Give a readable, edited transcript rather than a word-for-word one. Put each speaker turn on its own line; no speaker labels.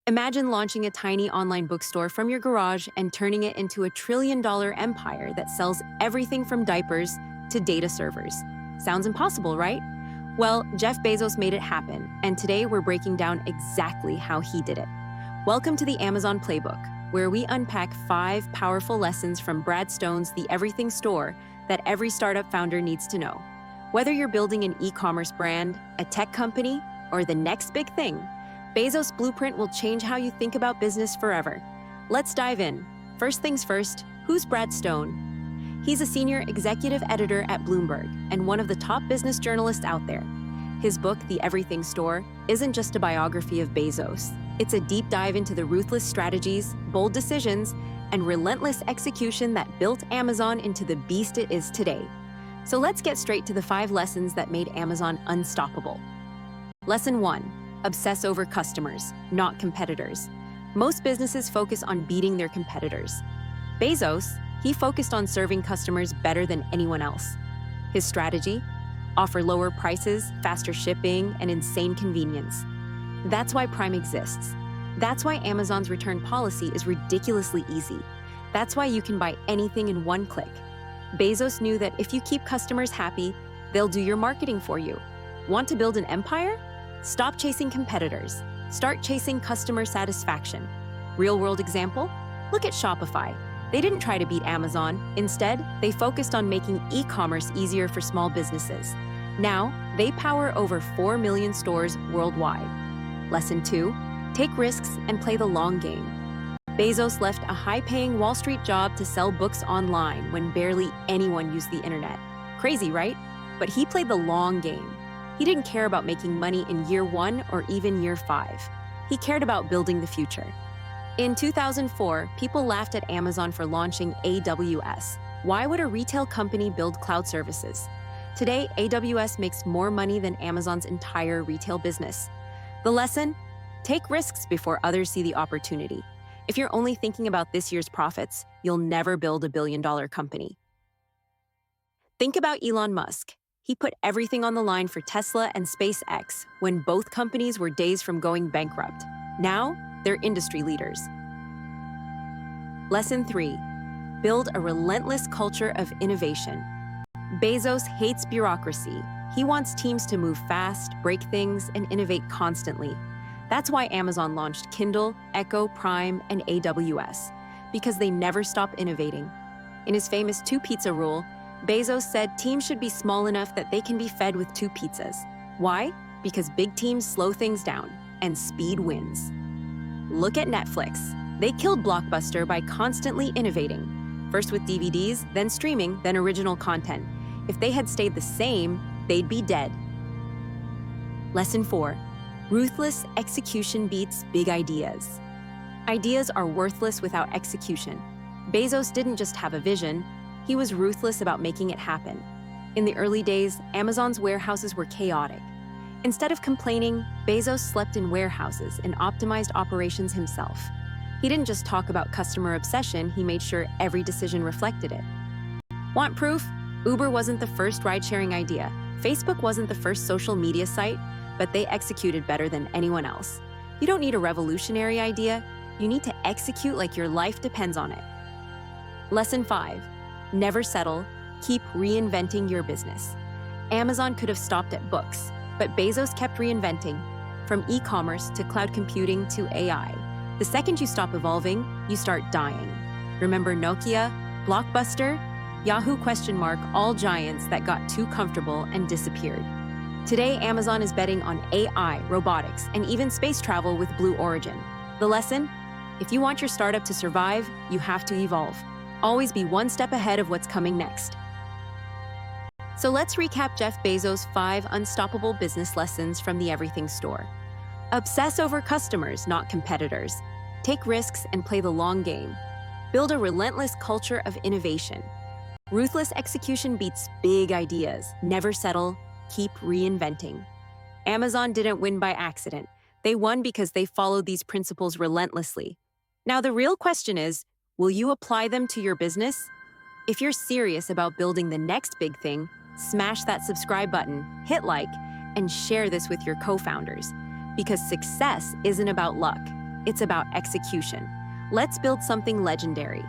Imagine launching a tiny online bookstore from your garage and turning it into a trillion-dollar empire that sells everything from diapers to data servers. Sounds impossible, right? Well, Jeff Bezos made it happen, and today we're breaking down exactly how he did it. Welcome to the Amazon Playbook, where we unpack 5 powerful lessons from Brad Stone's The Everything Store that every startup founder needs to know. Whether you're building an e-commerce brand, a tech company, or the next big thing, Bezos' blueprint will change how you think about business forever. Let's dive in. First things first, who's Brad Stone? He's a senior executive editor at Bloomberg and one of the top business journalists out there. His book, The Everything Store, isn't just a biography of Bezos. It's a deep dive into the ruthless strategies, bold decisions, and relentless execution that built Amazon into the beast it is today. So let's get straight to the 5 lessons that made Amazon unstoppable. Lesson 1. Obsess over customers, not competitors. Most businesses focus on beating their competitors. Bezos, he focused on serving customers better than anyone else. His strategy? Offer lower prices, faster shipping, and insane convenience. That's why Prime exists. That's why Amazon's return policy is ridiculously easy. That's why you can buy anything in one click. Bezos knew that if you keep customers happy, they'll do your marketing for you. Want to build an empire? Stop chasing competitors. Start chasing customer satisfaction. Real-world example? Look at Shopify. They didn't try to beat Amazon. Instead, they focused on making e-commerce easier for small businesses. Now, they power over 4 million stores worldwide. Lesson 2. Take risks and play the long game. Bezos left a high-paying Wall Street job to sell books online when barely anyone used the internet. Crazy, right? But he played the long game. He didn't care about making money in year 1 or even year 5. He cared about building the future. In 2004, people laughed at Amazon for launching AWS. Why would a retail company build cloud services? Today, AWS makes more money than Amazon's entire retail business. The lesson? Take risks before others see the opportunity. If you're only thinking about this year's profits, you'll never build a billion-dollar company. Think about Elon Musk. He put everything on the line for Tesla and SpaceX when both companies were days from going bankrupt. Now, they're industry leaders. Lesson 3. Build a relentless culture of innovation. Bezos hates bureaucracy. He wants teams to move fast, break things, and innovate constantly. That's why Amazon launched Kindle, Echo, Prime, and AWS, because they never stop innovating. In his famous 2-pizza rule, Bezos said teams should be small enough that they can be fed with 2 pizzas. Why? Because big teams slow things down, and speed wins. Look at Netflix. They killed Blockbuster by constantly innovating. First with DVDs, then streaming, then original content. If they had stayed the same, they'd be dead. Lesson 4. Ruthless execution beats big ideas. Ideas are worthless without execution. Bezos didn't just have a vision, he was ruthless about making it happen. In the early days, Amazon's warehouses were chaotic. Instead of complaining, Bezos slept in warehouses and optimized operations himself. He didn't just talk about customer obsession, he made sure every decision reflected it. Want proof? Uber wasn't the first ride-sharing idea. Facebook wasn't the first social media site, but they executed better than anyone else. You don't need a revolutionary idea, you need to execute like your life depends on it. Lesson 5. Never settle, keep reinventing your business. Amazon could have stopped at books, but Bezos kept reinventing. From e-commerce to cloud computing to AI. The second you stop evolving, you start dying. Remember Nokia, Blockbuster, Yahoo ? All giants that got too comfortable and disappeared. Today, Amazon is betting on AI, robotics, and even space travel with Blue Origin. The lesson? If you want your startup to survive, you have to evolve. Always be one step ahead of what's coming next. So let's recap Jeff Bezos' 5 unstoppable business lessons from the Everything Store. Obsess over customers, not competitors. Take risks and play the long game. Build a relentless culture of innovation. Ruthless execution beats big ideas. Never settle, keep reinventing. Amazon didn't win by accident. They won because they followed these principles relentlessly. Now the real question is, will you apply them to your business? If you're serious about building the next big thing, smash that subscribe button, hit like, and share this with your co-founders. Because success isn't about luck. it's about execution. Let's build something legendary.